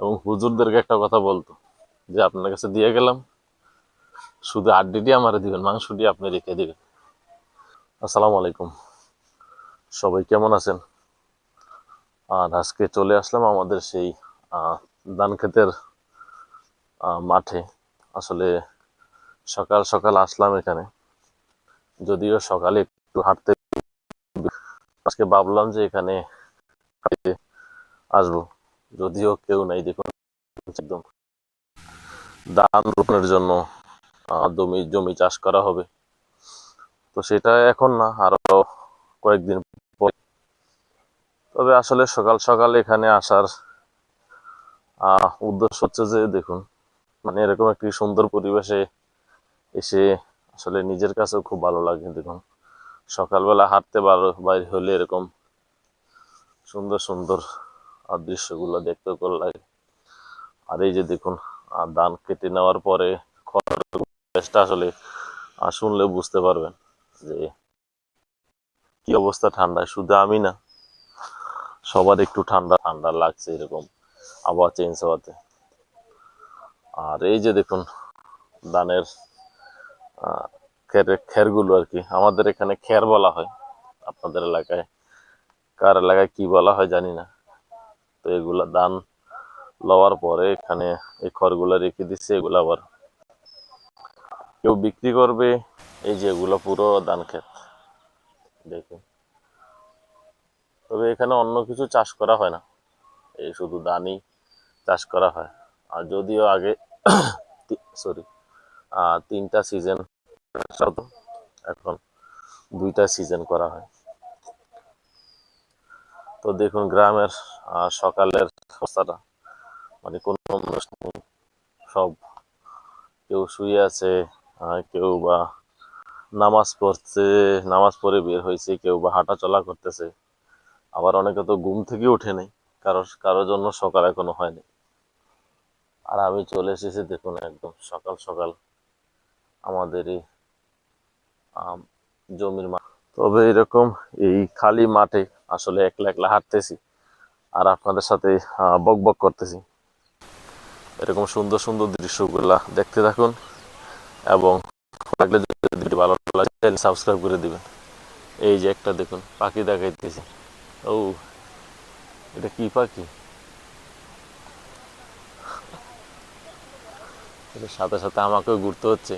এবং হুজুরদেরকে একটা কথা বলতো যে আপনার কাছে দিয়ে গেলাম, শুধু আড্ডিটি আমারে দিবেন, মাংসটি আপনি রেখে দিবেন। আসসালামু আলাইকুম, সবাই কেমন আছেন? আর আজকে চলে আসলাম আমাদের সেই ধান ক্ষেতের মাঠে। আসলে সকাল সকাল আসলাম এখানে, যদিও সকালে একটু হাঁটতে, আজকে ভাবলাম যে এখানে আসবো, যদিও কেউ নাই। দেখুন, একদম ধান রোপণের জন্য জমি জমি চাষ করা হবে। তো সেটা এখন না, আরো কয়েকদিন পরে। তবে আসলে সকাল সকাল এখানে আসার উদ্দেশ্য হচ্ছে যে দেখুন, মানে এরকম একটি সুন্দর পরিবেশে এসে আসলে নিজের কাছেও খুব ভালো লাগে। দেখুন, সকালবেলা হাঁটতে বাইর হলে এরকম সুন্দর সুন্দর দৃশ্যগুলো দেখতে ভালো লাগে। আর এই যে দেখুন, ধান কেটে নেওয়ার পরে খড়ের পরিবেশটা আসলে শুনলে বুঝতে পারবেন যে কি অবস্থা। ঠান্ডায় শুধু আমি না, সবার একটু ঠান্ডা ঠান্ডা লাগছে এরকম আবহাওয়া চেঞ্জ হওয়াতে। আর এই যে দেখুন, ধানের খেরগুলো আর কি, আমাদের এখানে খের বলা হয়, আপনাদের এলাকায় কার এলাকায় কি বলা হয় জানি না। তো এগুলা ধান লওয়ার পরে এখানে এই খড়গুলা রেখে দিচ্ছে, এগুলা আবার কেউ বিক্রি করবে। এই যে এগুলো পুরো ধান ক্ষেত দেখুন। তবে এখানে অন্য কিছু চাষ করা হয় না, এই শুধু ধানই চাষ করা হয়। আর যদিও আগে সরি, তিনটা সিজন হতো, এখন দুইটা সিজন করা হয়। তো দেখুন গ্রামের সকালের অবস্থাটা, মানে কোনো মানুষ নেই, সব কেউ শুয়ে আছে, কেউ বা নামাজ পড়ছে, নামাজ পড়ে বের হয়েছে, কেউ বা হাঁটা চলা করতেছে, আবার অনেকে তো ঘুম থেকে উঠে নেই, কারোর জন্য সকাল এখনো হয়নি। আর আমি চলে এসেছি দেখুন একদম সকাল সকাল আমাদের এই জমির মাঠ। তবে এরকম এই খালি মাঠে আসলে একলা একলা হাঁটতেছি আর আপনাদের সাথে বক বক করতেছি। এরকম সুন্দর সুন্দর দৃশ্যগুলা দেখতে থাকুন, এবং লাগলে যদি ভালো লাগে সাবস্ক্রাইব করে দিবেন। এই যে একটা দেখুন পাখি দেখাইতেছি, ও এটা কি পাখি? এটার সাথে সাথে আমাকেও ঘুরতে হচ্ছে।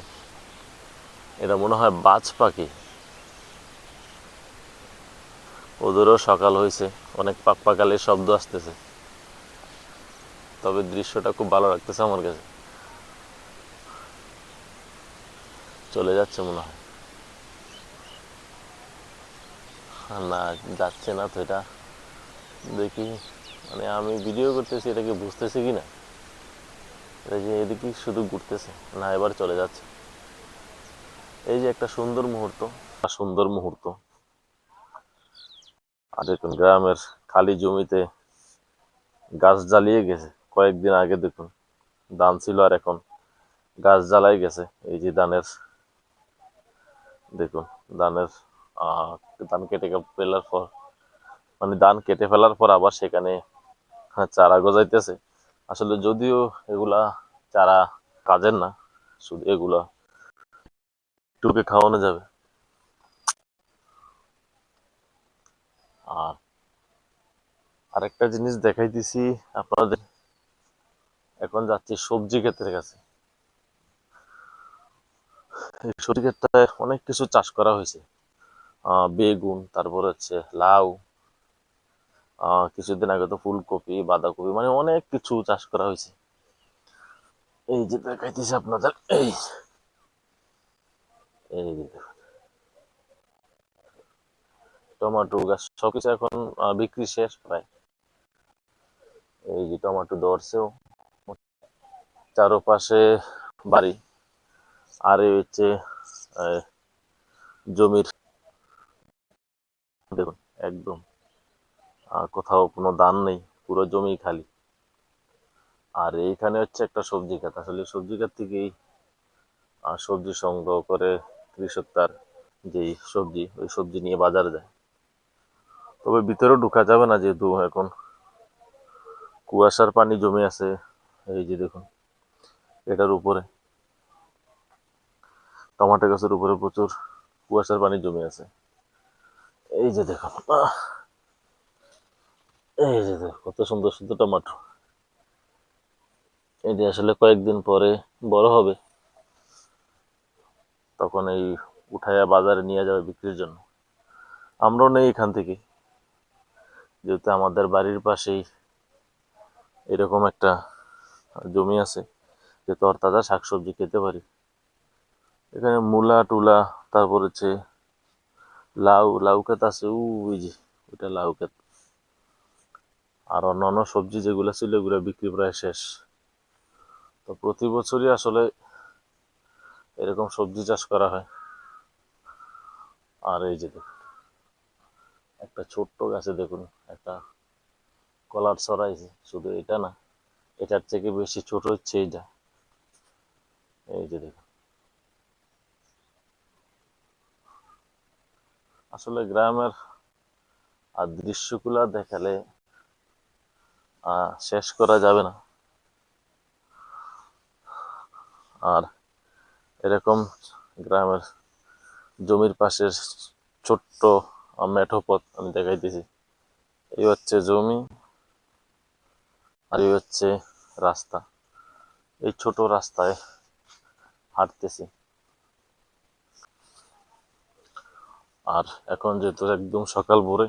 এটা মনে হয় বাজ পাখি। ওদেরও সকাল হয়েছে, অনেক পাক পাকালের শব্দ আসতেছে। তবে দৃশ্যটা খুব ভালো লাগতেছে আমার কাছে। চলে যাচ্ছে মনে হয়, না যাচ্ছে না তো। এটা দেখি, মানে আমি ভিডিও করতেছি, এটাকে বুঝতেছে কি না, এটা যে এদিকে শুধু ঘুরতেছে না, এবার চলে যাচ্ছে। এই যে একটা সুন্দর মুহূর্ত, সুন্দর মুহূর্ত। আর দেখুন গ্রামের খালি জমিতে গাছ জ্বালিয়ে গেছে কয়েকদিন আগে। দেখুন ধান ছিল আর এখন গাছ জ্বালাই গেছে। এই যে ধানের দেখুন, ধানের আহ ধান কেটে ফেলার পর, মানে ধান কেটে ফেলার পর আবার সেখানে চারা গজাইতেছে। আসলে যদিও এগুলা চারা কাজের না, শুধু এগুলা টুকে খাওয়ানো যাবে। আর আরেকটা জিনিস দেখাইতেছি আপনাদের, এখন যাচ্ছি সবজি ক্ষেতের কাছে। এই সবজি ক্ষেতটায় অনেক কিছু চাষ করা হয়েছে, বেগুন, তারপর হচ্ছে লাউ, কিছুদিন আগে তো ফুলকপি, বাঁধাকপি, মানে অনেক কিছু চাষ করা হয়েছে। এই যে দেখাইতেছি আপনাদের, এই এই যে টমেটো গাছ সবকিছু এখন বিক্রি শেষ প্রায়। এই যে টমেটো ধরছেও, চারপাশে বাড়ি। আর এই হচ্ছে আহ, জমির দেখুন একদম কোথাও কোনো ধান নেই, পুরো জমি খালি। আর এইখানে হচ্ছে একটা সবজি ক্ষেত, আসলে সবজি ক্ষেত থেকেই সবজি সংগ্রহ করে কৃষক তার যেই সবজি, ওই সবজি নিয়ে বাজারে যায়। তবে ভিতরেও ঢুকা যাবে না, যেহেতু এখন কুয়াশার পানি জমে আছে, এই যে দেখুন এটার উপরে, টমেটো গাছের উপরে প্রচুর কুয়াশার পানি জমে আছে। এই যে দেখুন এই যে দেখুন কত সুন্দর সুন্দর টমেটো। এটি আসলে কয়েকদিন পরে বড় হবে, তখন এই উঠাইয়া বাজারে নিয়ে যাবে বিক্রির জন্য। আমরাও নেই এখান থেকে, যেহেতু আমাদের বাড়ির পাশেই এরকম একটা জমি আছে, যে তরতাজা শাকসবজি খেতে পারি। এখানে মূলা টুলা, তারপর হচ্ছে লাউ ক্ষেত আছে, ওই যে ওইটা লাউ ক্ষেত। আর অন্যান্য সবজি যেগুলো ছিল এগুলো বিক্রি প্রায় শেষ। তো প্রতি বছরই আসলে এরকম সবজি চাষ করা হয়। আর এই যে দেখুন একটা ছোট্ট গাছে দেখুন একটা কলার ছড়াইছে, শুধু এটা না, এটার থেকে বেশি ছোট হচ্ছে এইটা। এই যে দেখুন, আসলে গ্রামের আর দৃশ্যগুলা দেখালে শেষ করা যাবে না। আর এরকম গ্রামের জমির পাশের ছোট্ট মেঠো পথ আমি দেখাইতেছি। এই হচ্ছে জমি, আর এই হচ্ছে রাস্তা। এই ছোট রাস্তায় হাঁটতেছি। আর এখন যেহেতু একদম সকাল ভোরে,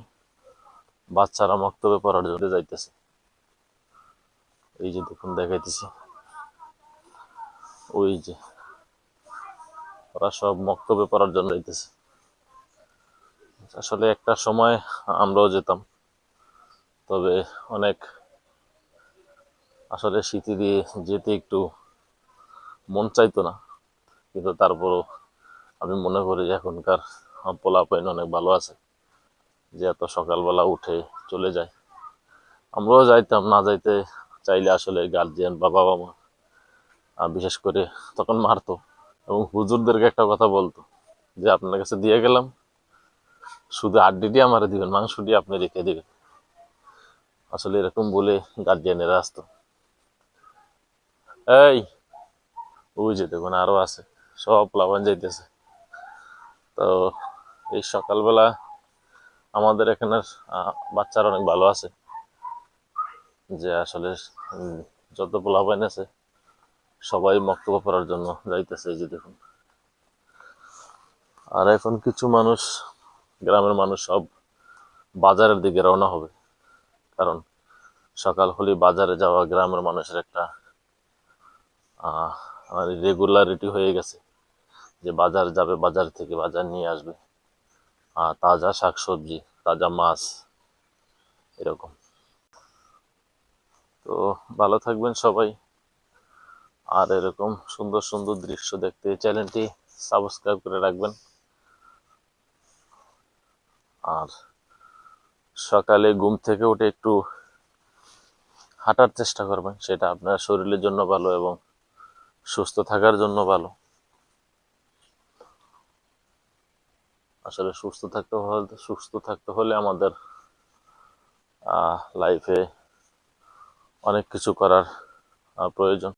বাচ্চারা মক্তবে পড়ার জন্য যাইতেছে। এই যে দেখুন দেখাইতেছি, ওই যে ওরা সব মক্তবে পড়ার জন্য যাইতেছে। আসলে একটা সময় আমরাও যেতাম, তবে অনেক আসলে স্মৃতি দিয়ে যেতে একটু মন চাইতো না, কিন্তু তারপরও আমি মনে করি যে এখনকার পোলাপাইন অনেক ভালো আছে, যে এত সকালবেলা উঠে চলে যায়। আমরাও যাইতাম, না যাইতে চাইলে আসলে গার্জিয়ান বা বাবা মা বিশেষ করে তখন মারতো, এবং হুজুরদেরকে একটা কথা বলতো যে আপনার কাছে দিয়ে গেলাম, শুধু আড্ডিটি আমার দিবেন, মাংসটি আপনি রেখে দিবেন। আসলে এরকম বলে গার্জিয়ানেরা আসতো। এই ওই যে দেখুন আরো আছে, সব প্লাবন যাইতেছে। তো এই সকালবেলা আমাদের এখানের বাচ্চারা অনেক ভালো আছে, যে আসলে যত প্লাবন আছে সবাই মক্তব্য পড়ার জন্য যাইতেছে। এই যে দেখুন, আর এখন কিছু মানুষ, গ্রামের মানুষ সব বাজারের দিকে রওনা হবে, কারণ সকাল হলে বাজারে যাওয়া গ্রামের মানুষের একটা রেগুলারিটি হয়ে গেছে, যে বাজার যাবে, বাজার থেকে বাজার নিয়ে আসবে তাজা শাকসবজি, তাজা মাছ, এরকম। তো ভালো থাকবেন সবাই, আর এরকম সুন্দর সুন্দর দৃশ্য দেখতে চ্যানেলটি সাবস্ক্রাইব করে রাখবেন। আর সকালে ঘুম থেকে উঠে একটু হাঁটার চেষ্টা করবেন, সেটা আপনার শরীরের জন্য ভালো এবং সুস্থ থাকার জন্য ভালো। আসলে সুস্থ থাকতে হলে আমাদের লাইফে অনেক কিছু করার প্রয়োজন।